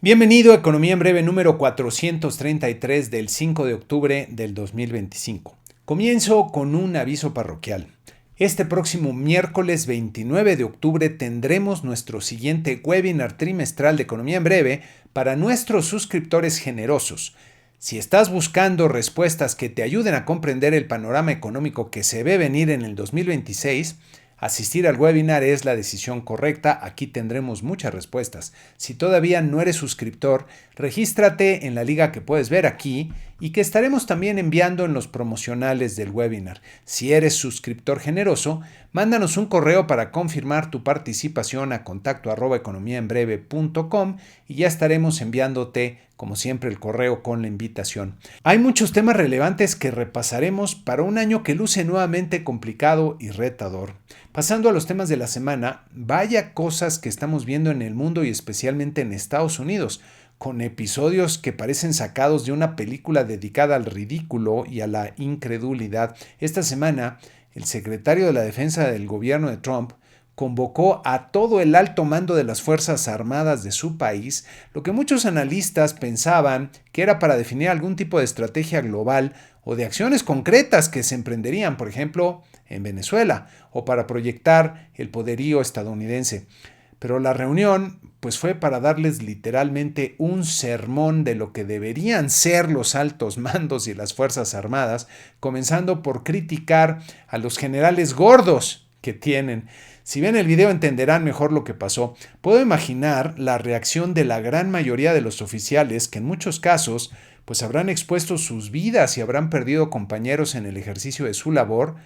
Bienvenido a Economía en Breve número 433 del 5 de octubre del 2025. Comienzo con un aviso parroquial. Este próximo miércoles 29 de octubre tendremos nuestro siguiente webinar trimestral de Economía en Breve para nuestros suscriptores generosos. Si estás buscando respuestas que te ayuden a comprender el panorama económico que se ve venir en el 2026, asistir al webinar es la decisión correcta. Aquí tendremos muchas respuestas. Si todavía no eres suscriptor, regístrate en la liga que puedes ver aquí y que estaremos también enviando en los promocionales del webinar. Si eres suscriptor generoso, mándanos un correo para confirmar tu participación a contacto@economiaenbreve.com y ya estaremos enviándote, como siempre, el correo con la invitación. Hay muchos temas relevantes que repasaremos para un año que luce nuevamente complicado y retador. Pasando a los temas de la semana, vaya cosas que estamos viendo en el mundo y especialmente en Estados Unidos, con episodios que parecen sacados de una película dedicada al ridículo y a la incredulidad. Esta semana, el secretario de la Defensa del gobierno de Trump convocó a todo el alto mando de las Fuerzas Armadas de su país, lo que muchos analistas pensaban que era para definir algún tipo de estrategia global o de acciones concretas que se emprenderían, por ejemplo, en Venezuela, o para proyectar el poderío estadounidense. Pero la reunión fue para darles literalmente un sermón de lo que deberían ser los altos mandos y las Fuerzas Armadas, comenzando por criticar a los generales gordos que tienen. Si ven el video entenderán mejor lo que pasó. Puedo imaginar la reacción de la gran mayoría de los oficiales que en muchos casos habrán expuesto sus vidas y habrán perdido compañeros en el ejercicio de su labor,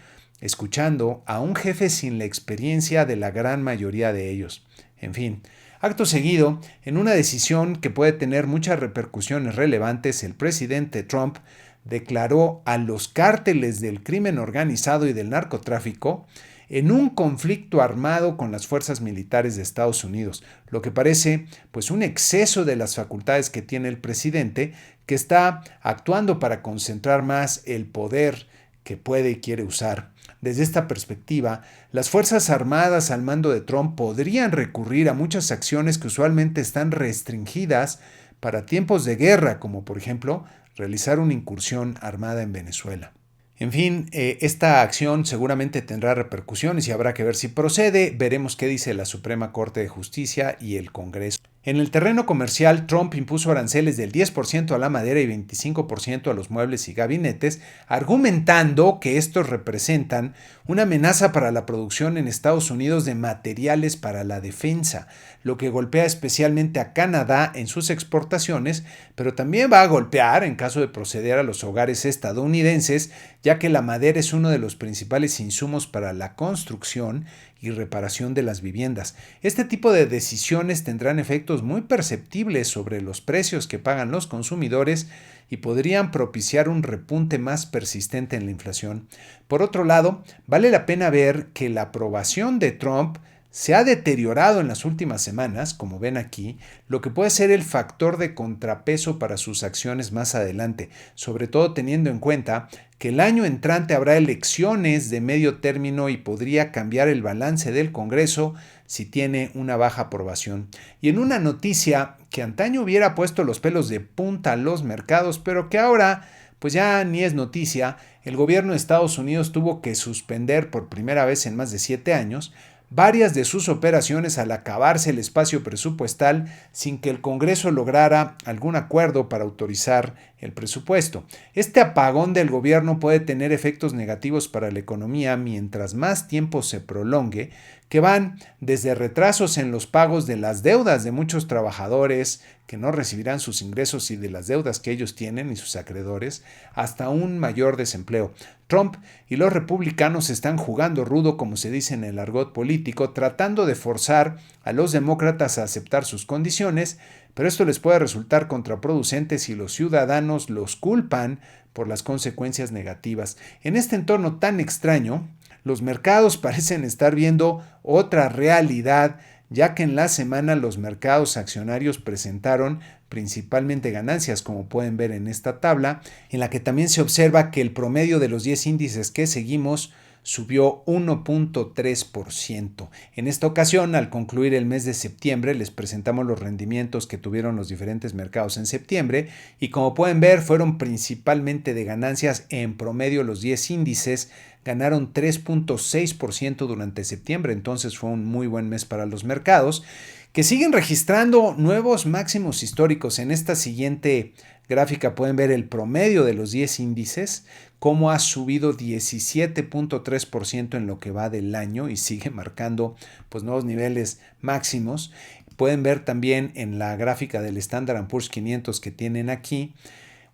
escuchando a un jefe sin la experiencia de la gran mayoría de ellos. En fin, acto seguido, en una decisión que puede tener muchas repercusiones relevantes, el presidente Trump declaró a los cárteles del crimen organizado y del narcotráfico en un conflicto armado con las fuerzas militares de Estados Unidos, lo que parece un exceso de las facultades que tiene el presidente, que está actuando para concentrar más el poder que puede y quiere usar. Desde esta perspectiva, las Fuerzas Armadas al mando de Trump podrían recurrir a muchas acciones que usualmente están restringidas para tiempos de guerra, como por ejemplo realizar una incursión armada en Venezuela. En fin, esta acción seguramente tendrá repercusiones y habrá que ver si procede. Veremos qué dice la Suprema Corte de Justicia y el Congreso. En el terreno comercial, Trump impuso aranceles del 10% a la madera y 25% a los muebles y gabinetes, argumentando que estos representan una amenaza para la producción en Estados Unidos de materiales para la defensa, lo que golpea especialmente a Canadá en sus exportaciones, pero también va a golpear, en caso de proceder, a los hogares estadounidenses, ya que la madera es uno de los principales insumos para la construcción y reparación de las viviendas. Este tipo de decisiones tendrán efectos muy perceptibles sobre los precios que pagan los consumidores y podrían propiciar un repunte más persistente en la inflación. Por otro lado, vale la pena ver que la aprobación de Trump se ha deteriorado en las últimas semanas, como ven aquí, lo que puede ser el factor de contrapeso para sus acciones más adelante, sobre todo teniendo en cuenta que el año entrante habrá elecciones de medio término y podría cambiar el balance del Congreso si tiene una baja aprobación. Y en una noticia que antaño hubiera puesto los pelos de punta a los mercados, pero que ahora ya ni es noticia, el gobierno de Estados Unidos tuvo que suspender por primera vez en más de 7 años varias de sus operaciones al acabarse el espacio presupuestal sin que el Congreso lograra algún acuerdo para autorizar el presupuesto. Este apagón del gobierno puede tener efectos negativos para la economía mientras más tiempo se prolongue, que van desde retrasos en los pagos de las deudas de muchos trabajadores que no recibirán sus ingresos y de las deudas que ellos tienen y sus acreedores, hasta un mayor desempleo. Trump y los republicanos están jugando rudo, como se dice en el argot político, tratando de forzar a los demócratas a aceptar sus condiciones, pero esto les puede resultar contraproducente si los ciudadanos los culpan por las consecuencias negativas. En este entorno tan extraño, los mercados parecen estar viendo otra realidad, ya que en la semana los mercados accionarios presentaron principalmente ganancias, como pueden ver en esta tabla, en la que también se observa que el promedio de los 10 índices que seguimos subió 1.3%. En esta ocasión, al concluir el mes de septiembre, les presentamos los rendimientos que tuvieron los diferentes mercados en septiembre y como pueden ver fueron principalmente de ganancias. En promedio los 10 índices ganaron 3.6% durante septiembre, entonces fue un muy buen mes para los mercados, que siguen registrando nuevos máximos históricos. En esta siguiente gráfica pueden ver el promedio de los 10 índices, cómo ha subido 17.3% en lo que va del año y sigue marcando pues nuevos niveles máximos. Pueden ver también en la gráfica del Standard & Poor's 500 que tienen aquí,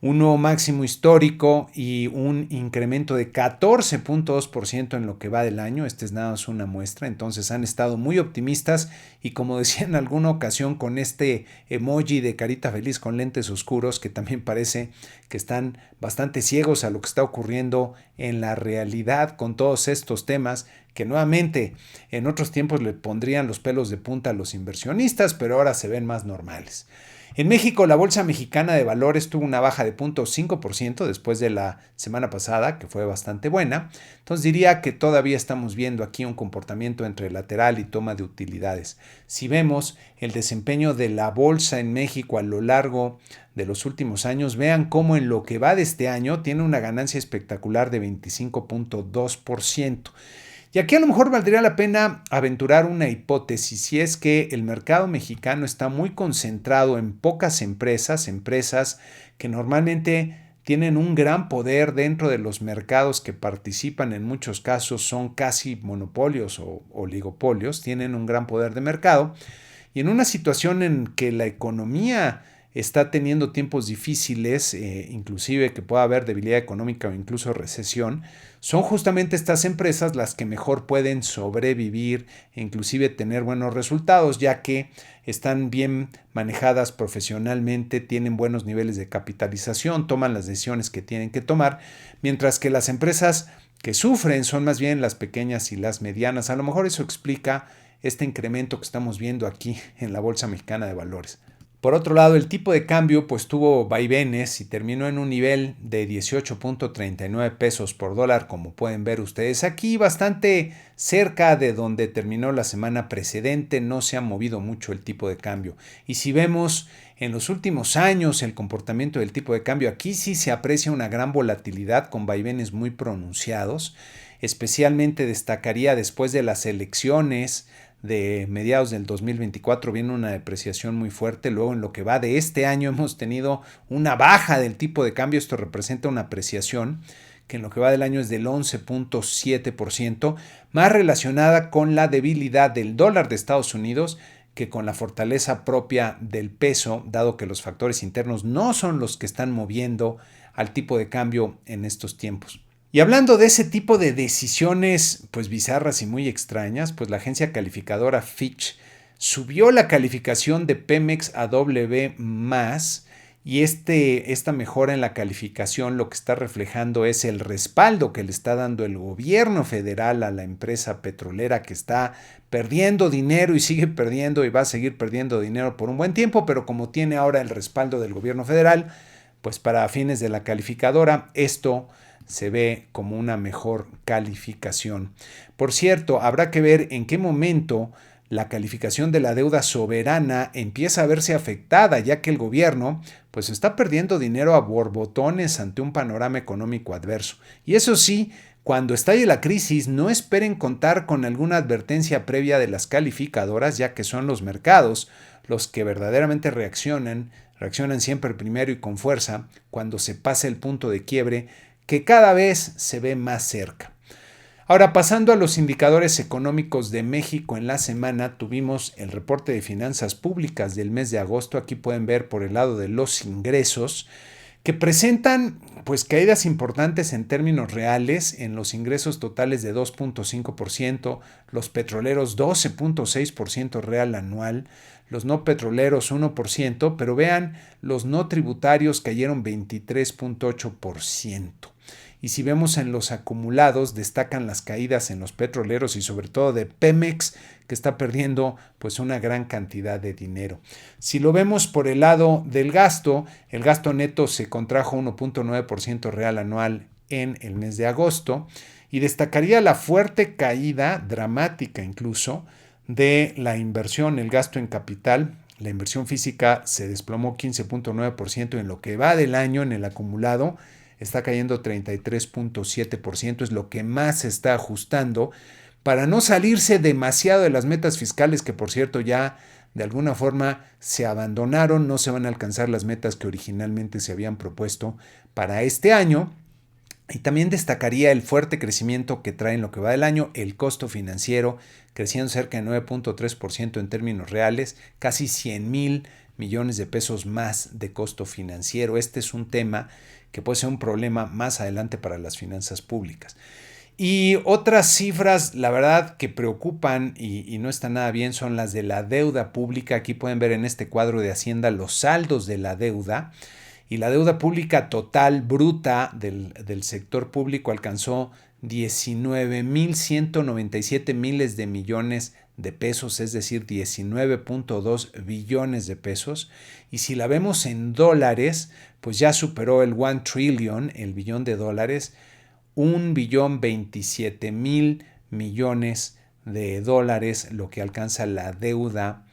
un nuevo máximo histórico y un incremento de 14.2% en lo que va del año. Este es nada más una muestra, entonces han estado muy optimistas y como decía en alguna ocasión con este emoji de carita feliz con lentes oscuros que también parece que están bastante ciegos a lo que está ocurriendo en la realidad con todos estos temas que nuevamente en otros tiempos le pondrían los pelos de punta a los inversionistas, pero ahora se ven más normales. En México, la Bolsa Mexicana de Valores tuvo una baja de 0.5% después de la semana pasada, que fue bastante buena. Entonces diría que todavía estamos viendo aquí un comportamiento entre lateral y toma de utilidades. Si vemos el desempeño de la bolsa en México a lo largo de los últimos años, vean cómo en lo que va de este año tiene una ganancia espectacular de 25.2%. Y aquí a lo mejor valdría la pena aventurar una hipótesis, y es que el mercado mexicano está muy concentrado en pocas empresas que normalmente tienen un gran poder dentro de los mercados que participan. En muchos casos son casi monopolios o oligopolios, tienen un gran poder de mercado. Y en una situación en que la economía está teniendo tiempos difíciles, inclusive que pueda haber debilidad económica o incluso recesión, son justamente estas empresas las que mejor pueden sobrevivir e inclusive tener buenos resultados, ya que están bien manejadas profesionalmente, tienen buenos niveles de capitalización, toman las decisiones que tienen que tomar, mientras que las empresas que sufren son más bien las pequeñas y las medianas. A lo mejor eso explica este incremento que estamos viendo aquí en la Bolsa Mexicana de Valores. Por otro lado, el tipo de cambio pues tuvo vaivenes y terminó en un nivel de 18.39 pesos por dólar, como pueden ver ustedes aquí, bastante cerca de donde terminó la semana precedente. No se ha movido mucho el tipo de cambio. Y si vemos en los últimos años el comportamiento del tipo de cambio, aquí sí se aprecia una gran volatilidad con vaivenes muy pronunciados. Especialmente destacaría después de las elecciones de mediados del 2024 viene una depreciación muy fuerte. Luego en lo que va de este año hemos tenido una baja del tipo de cambio. Esto representa una apreciación que en lo que va del año es del 11.7%, más relacionada con la debilidad del dólar de Estados Unidos que con la fortaleza propia del peso, dado que los factores internos no son los que están moviendo al tipo de cambio en estos tiempos. Y hablando de ese tipo de decisiones pues bizarras y muy extrañas, pues la agencia calificadora Fitch subió la calificación de Pemex a AA+, y esta mejora en la calificación lo que está reflejando es el respaldo que le está dando el gobierno federal a la empresa petrolera que está perdiendo dinero y sigue perdiendo y va a seguir perdiendo dinero por un buen tiempo, pero como tiene ahora el respaldo del gobierno federal, pues para fines de la calificadora esto se ve como una mejor calificación. Por cierto, habrá que ver en qué momento la calificación de la deuda soberana empieza a verse afectada, ya que el gobierno pues está perdiendo dinero a borbotones ante un panorama económico adverso. Y eso sí, cuando estalle la crisis, no esperen contar con alguna advertencia previa de las calificadoras, ya que son los mercados los que verdaderamente reaccionan siempre primero y con fuerza cuando se pasa el punto de quiebre que cada vez se ve más cerca. Ahora, pasando a los indicadores económicos de México en la semana, tuvimos el reporte de finanzas públicas del mes de agosto. Aquí pueden ver por el lado de los ingresos que presentan pues caídas importantes en términos reales, en los ingresos totales de 2.5%, los petroleros 12.6% real anual, los no petroleros 1%, pero vean, los no tributarios cayeron 23.8%. Y si vemos en los acumulados, destacan las caídas en los petroleros y sobre todo de Pemex, que está perdiendo pues una gran cantidad de dinero. Si lo vemos por el lado del gasto, el gasto neto se contrajo 1.9% real anual en el mes de agosto. Y destacaría la fuerte caída, dramática incluso, de la inversión, el gasto en capital. La inversión física se desplomó 15.9% en lo que va del año, en el acumulado está cayendo 33.7%, es lo que más se está ajustando para no salirse demasiado de las metas fiscales que, por cierto, ya de alguna forma se abandonaron, no se van a alcanzar las metas que originalmente se habían propuesto para este año. Y también destacaría el fuerte crecimiento que trae en lo que va del año, el costo financiero, creciendo cerca de 9.3% en términos reales, casi 100,000 millones de pesos más de costo financiero. Este es un tema que puede ser un problema más adelante para las finanzas públicas. Y otras cifras, la verdad, que preocupan y no están nada bien son las de la deuda pública. Aquí pueden ver en este cuadro de Hacienda los saldos de la deuda. Y la deuda pública total bruta del sector público alcanzó 19,197 miles de millones de pesos, es decir, 19.2 billones de pesos. Y si la vemos en dólares, pues ya superó el 1 trillion, el billón de dólares, 1,027,000 millones de dólares, lo que alcanza la deuda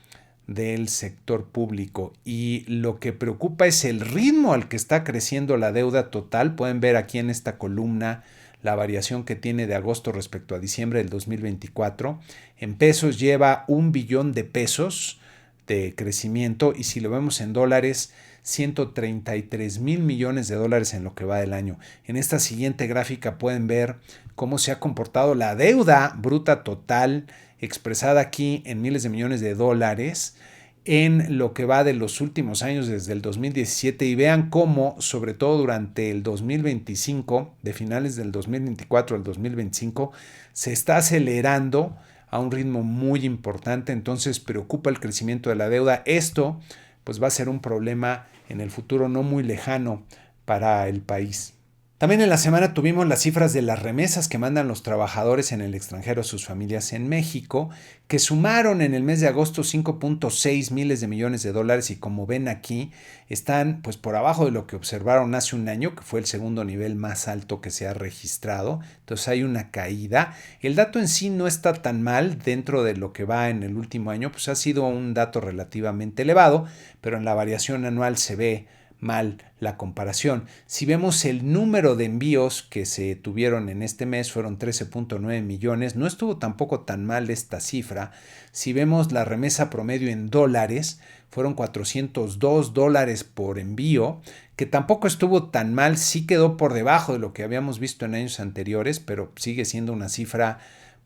del sector público. Y lo que preocupa es el ritmo al que está creciendo la deuda total. Pueden ver aquí en esta columna la variación que tiene de agosto respecto a diciembre del 2024. En pesos lleva 1 billón de pesos de crecimiento y si lo vemos en dólares, 133,000 millones de dólares en lo que va del año. En esta siguiente gráfica pueden ver cómo se ha comportado la deuda bruta total expresada aquí en miles de millones de dólares en lo que va de los últimos años desde el 2017 y vean cómo, sobre todo durante el 2025, de finales del 2024 al 2025, se está acelerando a un ritmo muy importante, entonces preocupa el crecimiento de la deuda. Esto pues va a ser un problema en el futuro no muy lejano para el país. También en la semana tuvimos las cifras de las remesas que mandan los trabajadores en el extranjero a sus familias en México, que sumaron en el mes de agosto 5.6 miles de millones de dólares y como ven aquí están pues por abajo de lo que observaron hace un año, que fue el segundo nivel más alto que se ha registrado. Entonces hay una caída. El dato en sí no está tan mal dentro de lo que va en el último año, pues ha sido un dato relativamente elevado, pero en la variación anual se ve mal la comparación. Si vemos el número de envíos que se tuvieron en este mes fueron 13.9 millones, no estuvo tampoco tan mal esta cifra. Si vemos la remesa promedio en dólares, fueron $402 por envío, que tampoco estuvo tan mal, sí quedó por debajo de lo que habíamos visto en años anteriores, pero sigue siendo una cifra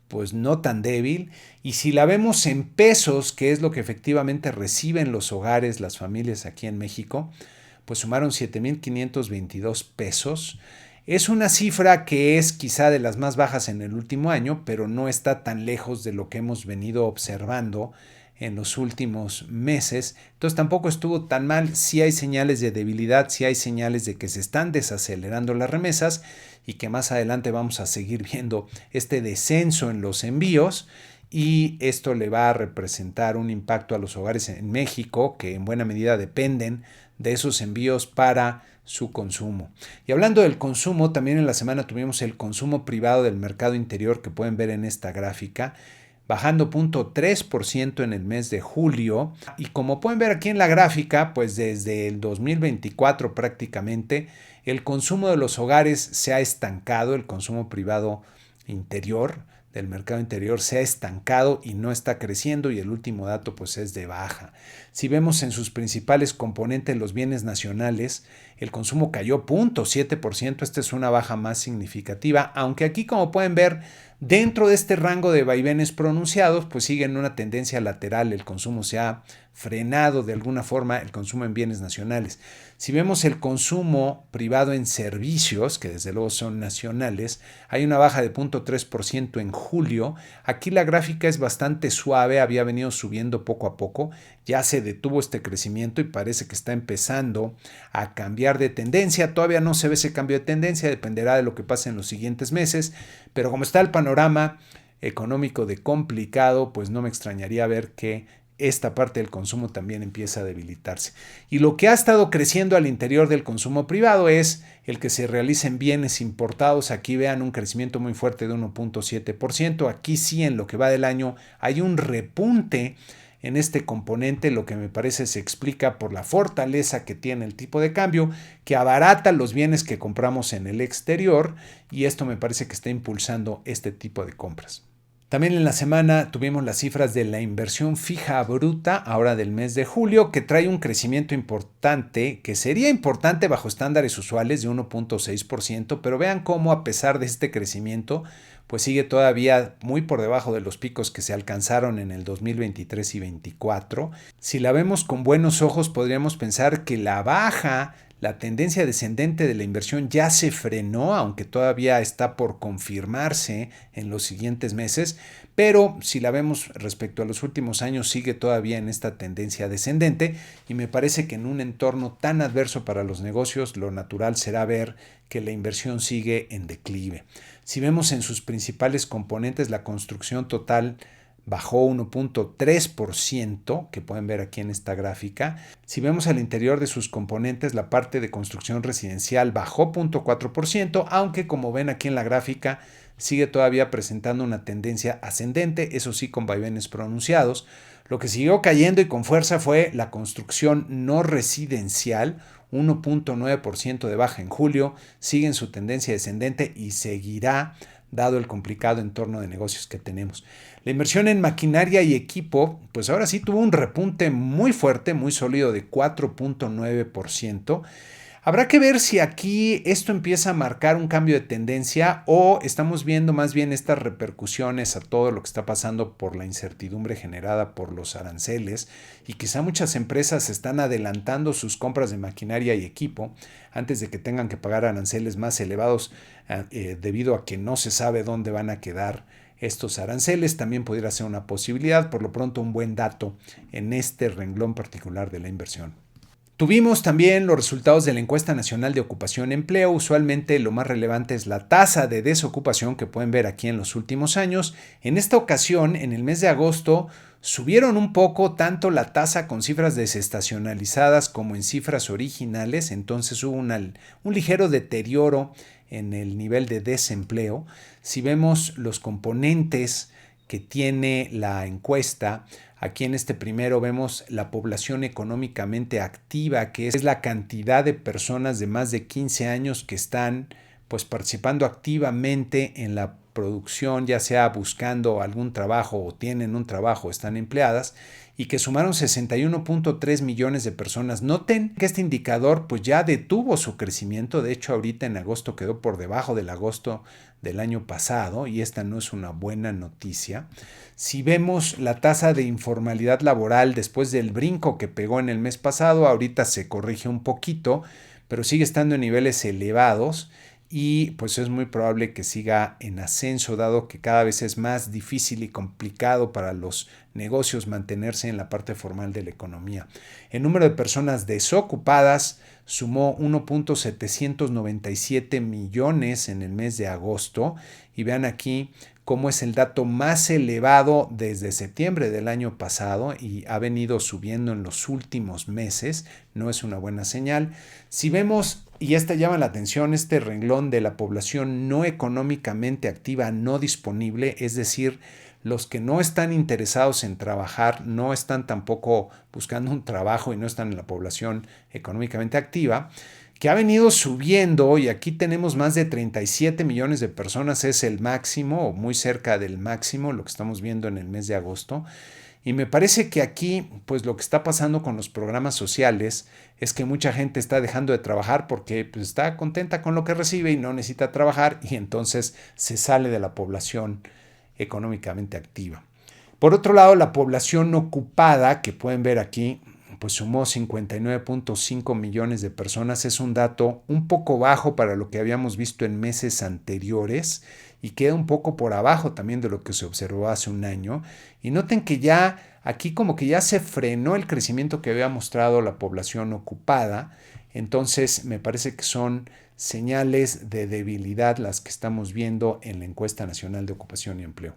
pues no tan débil. Y si la vemos en pesos, que es lo que efectivamente reciben los hogares, las familias aquí en México, pues sumaron 7,522 pesos. Es una cifra que es quizá de las más bajas en el último año, pero no está tan lejos de lo que hemos venido observando en los últimos meses. Entonces tampoco estuvo tan mal. Sí hay señales de debilidad, sí hay señales de que se están desacelerando las remesas y que más adelante vamos a seguir viendo este descenso en los envíos. Y esto le va a representar un impacto a los hogares en México que en buena medida dependen de esos envíos para su consumo. Y hablando del consumo, también en la semana tuvimos el consumo privado del mercado interior que pueden ver en esta gráfica, bajando 0.3% en el mes de julio. Y como pueden ver aquí en la gráfica, pues desde el 2024 prácticamente el consumo de los hogares se ha estancado, el consumo privado interior del mercado interior se ha estancado y no está creciendo y el último dato pues es de baja. Si vemos en sus principales componentes los bienes nacionales, el consumo cayó 0.7%, esta es una baja más significativa, aunque aquí como pueden ver dentro de este rango de vaivenes pronunciados pues sigue en una tendencia lateral, el consumo se ha frenado de alguna forma, el consumo en bienes nacionales. Si vemos el consumo privado en servicios, que desde luego son nacionales, hay una baja de 0.3% en julio. Aquí la gráfica es bastante suave, había venido subiendo poco a poco, ya se detuvo este crecimiento y parece que está empezando a cambiar de tendencia. Todavía no se ve ese cambio de tendencia, dependerá de lo que pase en los siguientes meses, pero como está el panorama económico de complicado, pues no me extrañaría ver que esta parte del consumo también empieza a debilitarse. Y lo que ha estado creciendo al interior del consumo privado es el que se realicen bienes importados. Aquí vean un crecimiento muy fuerte de 1.7%. Aquí sí, en lo que va del año, hay un repunte en este componente, lo que me parece se explica por la fortaleza que tiene el tipo de cambio, que abarata los bienes que compramos en el exterior, y esto me parece que está impulsando este tipo de compras. También en la semana tuvimos las cifras de la inversión fija bruta, ahora del mes de julio, que trae un crecimiento importante, que sería importante bajo estándares usuales de 1.6%, pero vean cómo a pesar de este crecimiento, pues sigue todavía muy por debajo de los picos que se alcanzaron en el 2023 y 2024. Si la vemos con buenos ojos, podríamos pensar que la tendencia descendente de la inversión ya se frenó, aunque todavía está por confirmarse en los siguientes meses, pero si la vemos respecto a los últimos años sigue todavía en esta tendencia descendente, y me parece que en un entorno tan adverso para los negocios lo natural será ver que la inversión sigue en declive. Si vemos en sus principales componentes, la construcción total bajó 1.3%, que pueden ver aquí en esta gráfica. Si vemos al interior de sus componentes, la parte de construcción residencial bajó 0.4%, aunque como ven aquí en la gráfica, sigue todavía presentando una tendencia ascendente, eso sí con vaivenes pronunciados. Lo que siguió cayendo y con fuerza fue la construcción no residencial, 1.9% de baja en julio, sigue en su tendencia descendente y seguirá dado el complicado entorno de negocios que tenemos. La inversión en maquinaria y equipo, pues ahora sí tuvo un repunte muy fuerte, muy sólido de 4.9%. Habrá que ver si aquí esto empieza a marcar un cambio de tendencia o estamos viendo más bien estas repercusiones a todo lo que está pasando por la incertidumbre generada por los aranceles, y quizá muchas empresas están adelantando sus compras de maquinaria y equipo antes de que tengan que pagar aranceles más elevados debido a que no se sabe dónde van a quedar estos aranceles. También pudiera ser una posibilidad, por lo pronto un buen dato en este renglón particular de la inversión. Tuvimos también los resultados de la encuesta nacional de ocupación y empleo. Usualmente lo más relevante es la tasa de desocupación que pueden ver aquí en los últimos años. En esta ocasión, en el mes de agosto, subieron un poco tanto la tasa con cifras desestacionalizadas como en cifras originales, entonces hubo un ligero deterioro en el nivel de desempleo. Si vemos los componentes que tiene la encuesta, aquí en este primero vemos la población económicamente activa, que es la cantidad de personas de más de 15 años que están pues participando activamente en la producción, ya sea buscando algún trabajo o tienen un trabajo, están empleadas, y que sumaron 61.3 millones de personas. Noten que este indicador pues ya detuvo su crecimiento. De hecho, ahorita en agosto quedó por debajo del agosto del año pasado, y esta no es una buena noticia. Si vemos la tasa de informalidad laboral después del brinco que pegó en el mes pasado, ahorita se corrige un poquito, pero sigue estando en niveles elevados, y pues es muy probable que siga en ascenso, dado que cada vez es más difícil y complicado para los negocios mantenerse en la parte formal de la economía. El número de personas desocupadas sumó 1.797 millones en el mes de agosto, y vean aquí cómo es el dato más elevado desde septiembre del año pasado y ha venido subiendo en los últimos meses. No es una buena señal. Si vemos, y esta llama la atención, este renglón de la población no económicamente activa, no disponible, es decir, los que no están interesados en trabajar, no están tampoco buscando un trabajo y no están en la población económicamente activa, que ha venido subiendo, y aquí tenemos más de 37 millones de personas, es el máximo o muy cerca del máximo, lo que estamos viendo en el mes de agosto. Y me parece que aquí, pues lo que está pasando con los programas sociales es que mucha gente está dejando de trabajar porque pues, está contenta con lo que recibe y no necesita trabajar, y entonces se sale de la población económicamente activa. Por otro lado, la población ocupada, que pueden ver aquí, pues sumó 59.5 millones de personas. Es un dato un poco bajo para lo que habíamos visto en meses anteriores y queda un poco por abajo también de lo que se observó hace un año. Y noten que ya aquí como que ya se frenó el crecimiento que había mostrado la población ocupada. Entonces me parece que son señales de debilidad las que estamos viendo en la encuesta nacional de ocupación y empleo.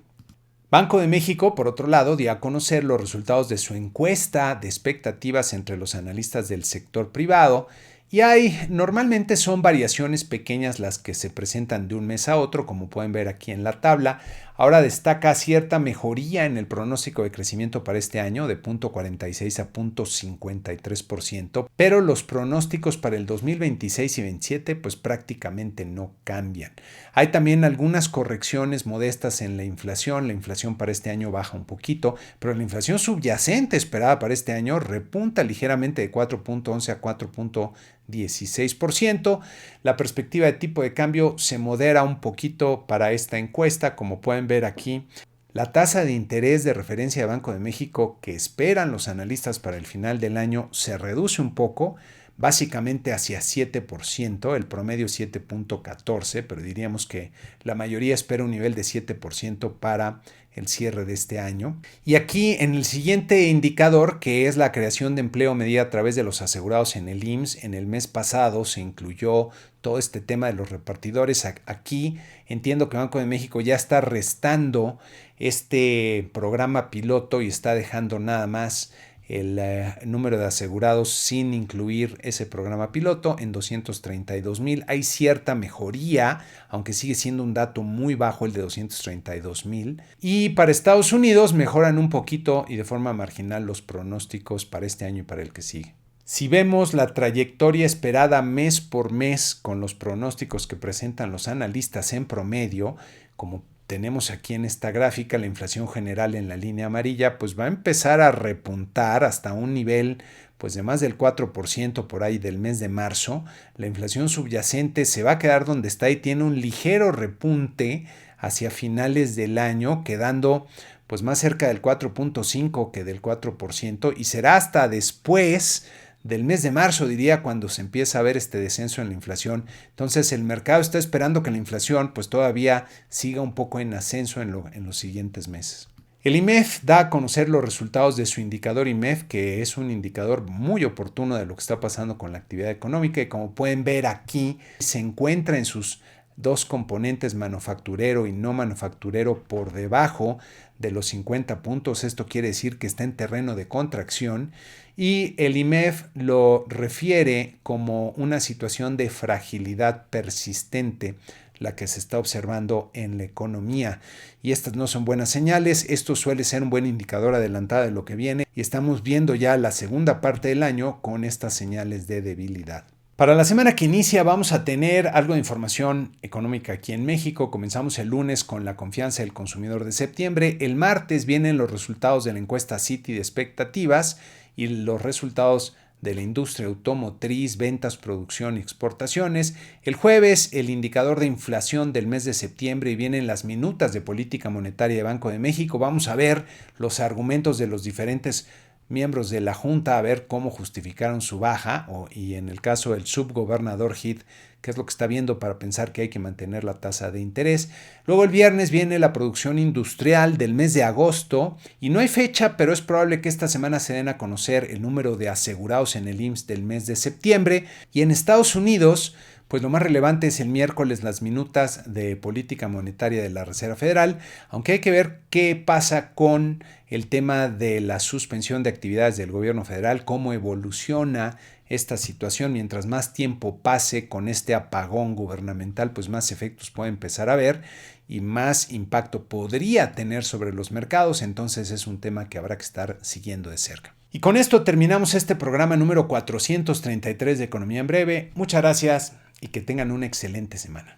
Banco de México, por otro lado, dio a conocer los resultados de su encuesta de expectativas entre los analistas del sector privado y normalmente son variaciones pequeñas las que se presentan de un mes a otro, como pueden ver aquí en la tabla. Ahora destaca cierta mejoría en el pronóstico de crecimiento para este año de 0.46 a 0.53%, pero los pronósticos para el 2026 y 2027 pues prácticamente no cambian. Hay también algunas correcciones modestas en la inflación. La inflación para este año baja un poquito, pero la inflación subyacente esperada para este año repunta ligeramente de 4.11 a 4.16%. La perspectiva de tipo de cambio se modera un poquito para esta encuesta, como pueden ver aquí. La tasa de interés de referencia de Banco de México que esperan los analistas para el final del año se reduce un poco, básicamente hacia 7%, el promedio 7.14%, pero diríamos que la mayoría espera un nivel de 7% para el cierre de este año. Y aquí en el siguiente indicador, que es la creación de empleo medida a través de los asegurados en el IMSS, en el mes pasado se incluyó todo este tema de los repartidores. Aquí entiendo que Banco de México ya está restando este programa piloto y está dejando nada más el número de asegurados sin incluir ese programa piloto en 232,000. Hay cierta mejoría, aunque sigue siendo un dato muy bajo el de 232,000. Y para Estados Unidos mejoran un poquito y de forma marginal los pronósticos para este año y para el que sigue. Si vemos la trayectoria esperada mes por mes con los pronósticos que presentan los analistas en promedio, como tenemos aquí en esta gráfica, la inflación general en la línea amarilla, pues va a empezar a repuntar hasta un nivel pues de más del 4% por ahí del mes de marzo. La inflación subyacente se va a quedar donde está y tiene un ligero repunte hacia finales del año, quedando pues más cerca del 4.5 que del 4%, y será hasta después del mes de marzo, diría, cuando se empieza a ver este descenso en la inflación. Entonces el mercado está esperando que la inflación pues todavía siga un poco en ascenso en los siguientes meses. El IMEF da a conocer los resultados de su indicador IMEF, que es un indicador muy oportuno de lo que está pasando con la actividad económica, y como pueden ver aquí se encuentra en sus dos componentes, manufacturero y no manufacturero, por debajo de los 50 puntos. Esto quiere decir que está en terreno de contracción, y el IMEF lo refiere como una situación de fragilidad persistente la que se está observando en la economía, y estas no son buenas señales. Esto suele ser un buen indicador adelantado de lo que viene, y estamos viendo ya la segunda parte del año con estas señales de debilidad. Para la semana que inicia vamos a tener algo de información económica aquí en México. Comenzamos el lunes con la confianza del consumidor de septiembre. El martes vienen los resultados de la encuesta Citi de expectativas y los resultados de la industria automotriz, ventas, producción y exportaciones. El jueves el indicador de inflación del mes de septiembre y vienen las minutas de política monetaria de Banco de México. Vamos a ver los argumentos de los diferentes miembros de la Junta, a ver cómo justificaron su baja, y en el caso del subgobernador Heath, qué es lo que está viendo para pensar que hay que mantener la tasa de interés. Luego el viernes viene la producción industrial del mes de agosto, y no hay fecha, pero es probable que esta semana se den a conocer el número de asegurados en el IMSS del mes de septiembre. Y en Estados Unidos, pues lo más relevante es el miércoles las minutas de política monetaria de la Reserva Federal, aunque hay que ver qué pasa con el tema de la suspensión de actividades del gobierno federal, cómo evoluciona esta situación. Mientras más tiempo pase con este apagón gubernamental, pues más efectos puede empezar a ver y más impacto podría tener sobre los mercados. Entonces es un tema que habrá que estar siguiendo de cerca. Y con esto terminamos este programa número 433 de Economía en Breve. Muchas gracias y que tengan una excelente semana.